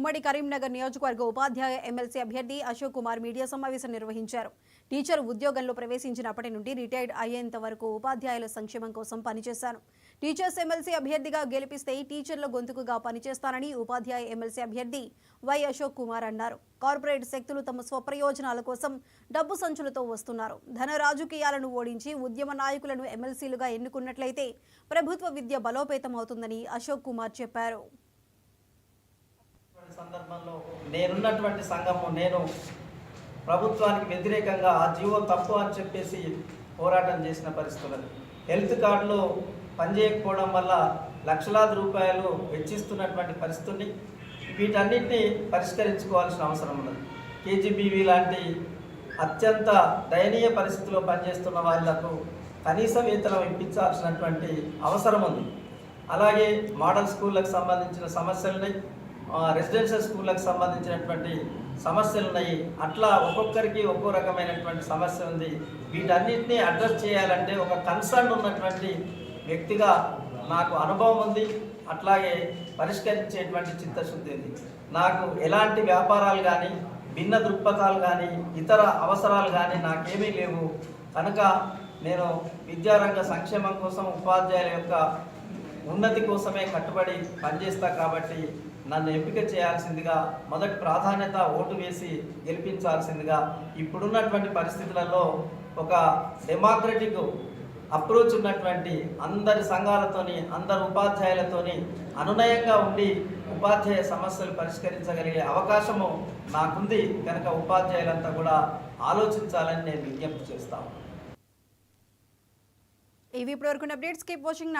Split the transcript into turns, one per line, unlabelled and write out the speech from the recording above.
ఉమ్మడి కరీంనగర్ నియోజకవర్గ ఉపాధ్యాయ ఎమ్మెల్సీ అభ్యర్థి అశోక్ కుమార్ మీడియా సమావేశం నిర్వహించారు. టీచర్ ఉద్యోగంలో ప్రవేశించినప్పటి నుండి రిటైర్డ్ అయ్యేంత వరకు ఉపాధ్యాయుల సంక్షేమం కోసం పనిచేశాను. టీచర్స్ ఎమ్మెల్సీ అభ్యర్థిగా గెలిపిస్తే టీచర్ల గొంతుకుగా పనిచేస్తానని ఉపాధ్యాయ ఎమ్మెల్సీ అభ్యర్థి వై అశోక్ కుమార్ అన్నారు. కార్పొరేట్ శక్తులు తమ స్వప్రయోజనాల కోసం డబ్బు సంచులతో వస్తున్నారు. ధన రాజకీయాలను ఓడించి ఉద్యమ నాయకులను ఎమ్మెల్సీలుగా ఎన్నుకున్నట్లయితే ప్రభుత్వ విద్య బలోపేతం అవుతుందని అశోక్ కుమార్ చెప్పారు.
సందర్భంలో నేనున్నటువంటి సంఘము నేను ప్రభుత్వానికి వ్యతిరేకంగా ఆ జీవో తప్పు అని చెప్పేసి పోరాటం చేసిన పరిస్థితులు. హెల్త్ కార్డులు పనిచేయకపోవడం వల్ల లక్షలాది రూపాయలు వెచ్చిస్తున్నటువంటి పరిస్థితుల్ని వీటన్నిటిని పరిష్కరించుకోవాల్సిన అవసరం ఉన్నది. కేజీబీవీ లాంటి అత్యంత దయనీయ పరిస్థితుల్లో పనిచేస్తున్న వాళ్లకు కనీస వేతనం ఇప్పించాల్సినటువంటి అవసరం ఉంది. అలాగే మోడల్ స్కూళ్ళకు సంబంధించిన సమస్యలున్నాయి, రెసిడెన్షియల్ స్కూళ్ళకు సంబంధించినటువంటి సమస్యలు ఉన్నాయి. అట్లా ఒక్కొక్కరికి ఒక్కో రకమైనటువంటి సమస్య ఉంది. వీటన్నిటిని అడ్రస్ చేయాలంటే ఒక కన్సర్న్ ఉన్నటువంటి వ్యక్తిగా నాకు అనుభవం ఉంది. అట్లాగే పరిష్కరించేటువంటి చిత్తశుద్ధి ఉంది. నాకు ఎలాంటి వ్యాపారాలు కానీ భిన్న దృక్పథాలు కానీ ఇతర అవసరాలు కానీ నాకేమీ లేవు. కనుక నేను విద్యారంగ సంక్షేమం కోసం ఉపాధ్యాయుల యొక్క ఉన్నతి కోసమే కట్టుబడి పనిచేస్తా. కాబట్టి నన్ను ఎంపిక చేయాల్సిందిగా, మొదటి ప్రాధాన్యత ఓటు వేసి గెలిపించాల్సిందిగా, ఇప్పుడున్నటువంటి పరిస్థితులలో ఒక డెమోక్రటిక్ అప్రోచ్ ఉన్నటువంటి అందరి సంఘాలతోని అందరు ఉపాధ్యాయులతోని అనునయంగా ఉండి ఉపాధ్యాయ సమస్యలు పరిష్కరించగలిగే అవకాశము నాకుంది. కనుక ఉపాధ్యాయులంతా కూడా ఆలోచించాలని నేను విజ్ఞప్తి చేస్తాను.
ఇవి ఇప్పటివరకు అప్డేట్స్. Keep watching.